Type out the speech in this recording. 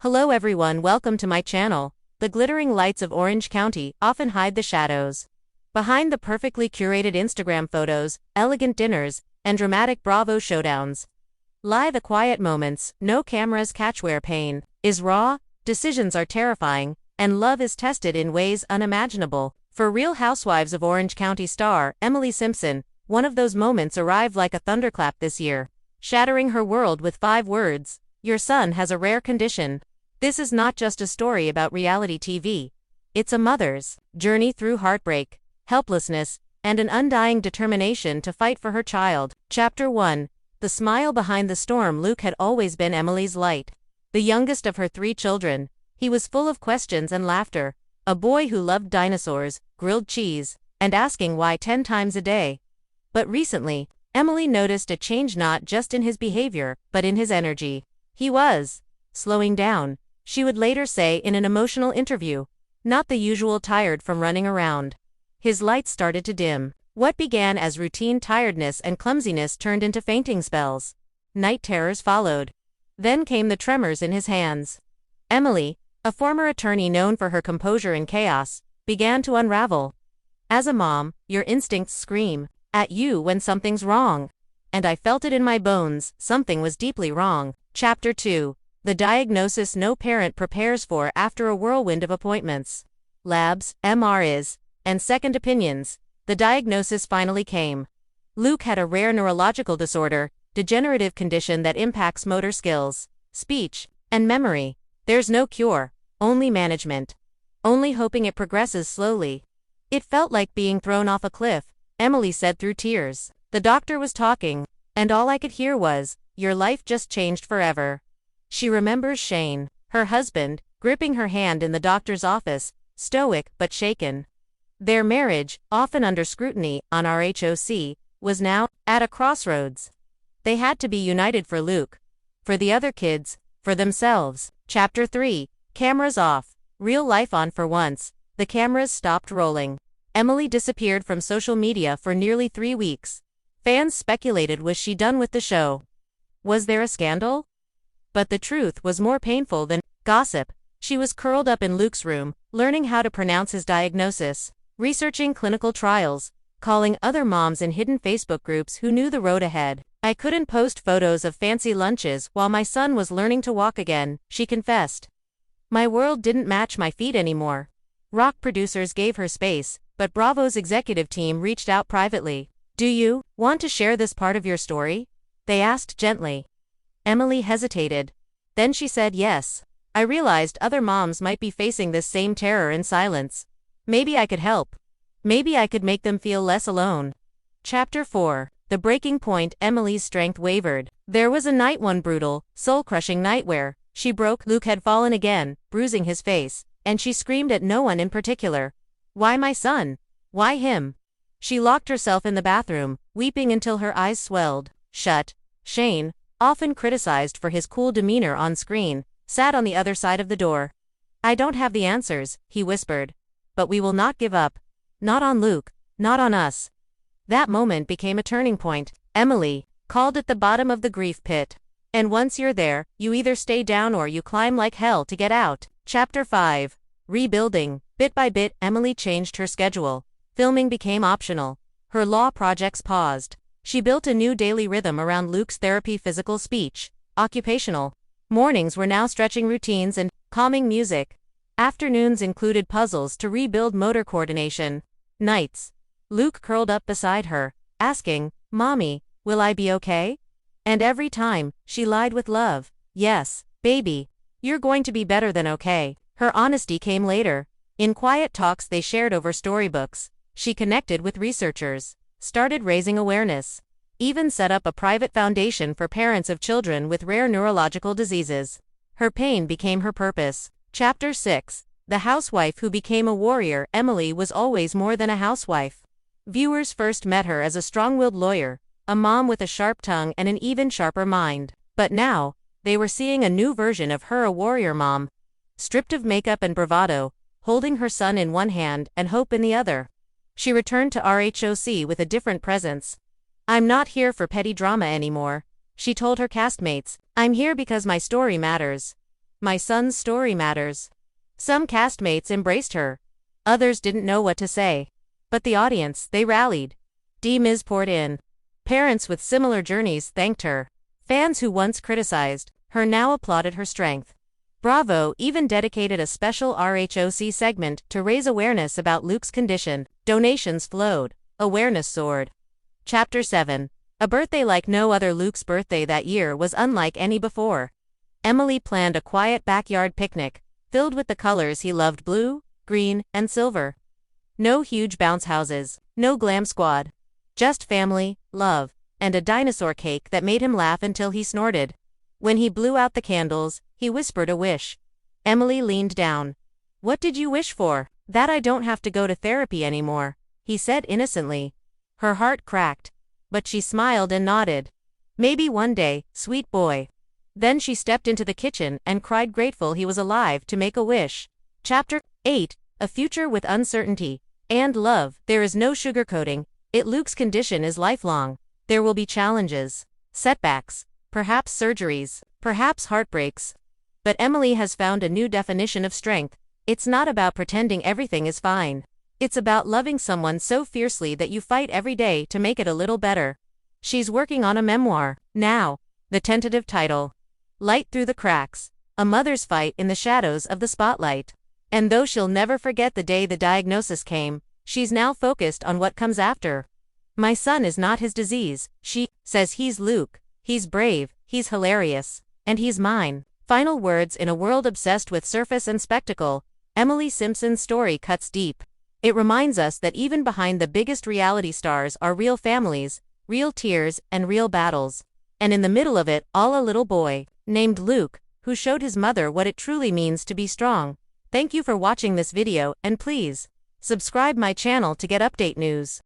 Hello everyone, welcome to my channel. The glittering lights of Orange County often hide the shadows. Behind the perfectly curated Instagram photos, elegant dinners, and dramatic Bravo showdowns lie the quiet moments. No cameras catch where pain is raw, decisions are terrifying, and love is tested in ways unimaginable. For Real Housewives of Orange County star Emily Simpson, one of those moments arrived like a thunderclap this year, shattering her world with 5 words: "Your son has a rare condition." This is not just a story about reality TV. It's a mother's journey through heartbreak, helplessness, and an undying determination to fight for her child. Chapter 1. The smile behind the storm. Luke had always been Emily's light. The youngest of her 3 children, he was full of questions and laughter, a boy who loved dinosaurs, grilled cheese, and asking why 10 times a day. But recently, Emily noticed a change, not just in his behavior, but in his energy. He was slowing down, she would later say in an emotional interview, not the usual tired from running around. His lights started to dim. What began as routine tiredness and clumsiness turned into fainting spells. Night terrors followed. Then came the tremors in his hands. Emily, a former attorney known for her composure in chaos, began to unravel. As a mom, your instincts scream at you when something's wrong. And I felt it in my bones, something was deeply wrong. Chapter 2. The diagnosis no parent prepares for after a whirlwind of appointments, labs, MRIs, and second opinions. The diagnosis finally came. Luke had a rare neurological disorder, degenerative condition that impacts motor skills, speech, and memory. There's no cure, only management. Only hoping it progresses slowly. It felt like being thrown off a cliff, Emily said through tears. The doctor was talking, and all I could hear was, "Your life just changed forever." She remembers Shane, her husband, gripping her hand in the doctor's office, stoic but shaken. Their marriage, often under scrutiny on RHOC, was now at a crossroads. They had to be united for Luke, for the other kids, for themselves. Chapter 3. Cameras off, real life on. For once, the cameras stopped rolling. Emily disappeared from social media for nearly 3 weeks. Fans speculated, was she done with the show? Was there a scandal? But the truth was more painful than gossip. She was curled up in Luke's room, learning how to pronounce his diagnosis, researching clinical trials, calling other moms in hidden Facebook groups who knew the road ahead. "I couldn't post photos of fancy lunches while my son was learning to walk again," she confessed. "My world didn't match my feet anymore." Rock producers gave her space, but Bravo's executive team reached out privately. "Do you want to share this part of your story?" they asked gently. Emily hesitated. Then she said yes. "I realized other moms might be facing this same terror in silence. Maybe I could help. Maybe I could make them feel less alone." Chapter 4. The breaking point. Emily's strength wavered. There was a night, one brutal, soul-crushing night where she broke. Luke had fallen again, bruising his face, and she screamed at no one in particular. "Why my son? Why him?" She locked herself in the bathroom, weeping until her eyes swelled shut. Shane, often criticized for his cool demeanor on screen, sat on the other side of the door. "I don't have the answers," he whispered. "But we will not give up. Not on Luke, not on us." That moment became a turning point. Emily called it the bottom of the grief pit. And once you're there, you either stay down or you climb like hell to get out. Chapter 5. Rebuilding. Bit by bit, Emily changed her schedule. Filming became optional. Her law projects paused. She built a new daily rhythm around Luke's therapy, physical, speech, occupational. Mornings were now stretching routines and calming music. Afternoons included puzzles to rebuild motor coordination. Nights, Luke curled up beside her, asking, "Mommy, will I be okay?" And every time, she lied with love. "Yes, baby. You're going to be better than okay." Her honesty came later. In quiet talks they shared over storybooks. She connected with researchers, started raising awareness, even set up a private foundation for parents of children with rare neurological diseases. Her pain became her purpose. Chapter 6. The housewife who became a warrior. Emily was always more than a housewife. Viewers first met her as a strong-willed lawyer, a mom with a sharp tongue and an even sharper mind. But now, they were seeing a new version of her, a warrior mom, stripped of makeup and bravado, holding her son in one hand and hope in the other. She returned to RHOC with a different presence. "I'm not here for petty drama anymore," she told her castmates. "I'm here because my story matters." My son's story matters. Some castmates embraced her. Others didn't know what to say. But the audience, they rallied. Ms. poured in. Parents with similar journeys thanked her. Fans who once criticized her now applauded her strength. Bravo even dedicated a special RHOC segment to raise awareness about Luke's condition. Donations flowed. Awareness soared. Chapter 7. A birthday like no other. Luke's birthday that year was unlike any before. Emily planned a quiet backyard picnic, filled with the colors he loved: blue, green, and silver. No huge bounce houses, no glam squad. Just family, love, and a dinosaur cake that made him laugh until he snorted. When he blew out the candles, he whispered a wish. Emily leaned down. "What did you wish for?" "That I don't have to go to therapy anymore," he said innocently. Her heart cracked, but she smiled and nodded. "Maybe one day, sweet boy." Then she stepped into the kitchen and cried, grateful he was alive to make a wish. Chapter 8. A future with uncertainty and love. There is no sugarcoating it. Luke's condition is lifelong. There will be challenges, setbacks, perhaps surgeries, perhaps heartbreaks. But Emily has found a new definition of strength. It's not about pretending everything is fine. It's about loving someone so fiercely that you fight every day to make it a little better. She's working on a memoir now. The tentative title: Light Through the Cracks, a mother's fight in the shadows of the spotlight. And though she'll never forget the day the diagnosis came, she's now focused on what comes after. My son is not his disease, she says. He's Luke. He's brave, he's hilarious, and he's mine. Final words. In a world obsessed with surface and spectacle, Emily Simpson's story cuts deep. It reminds us that even behind the biggest reality stars are real families, real tears, and real battles. And in the middle of it all, a little boy named Luke, who showed his mother what it truly means to be strong. Thank you for watching this video, and please subscribe my channel to get update news.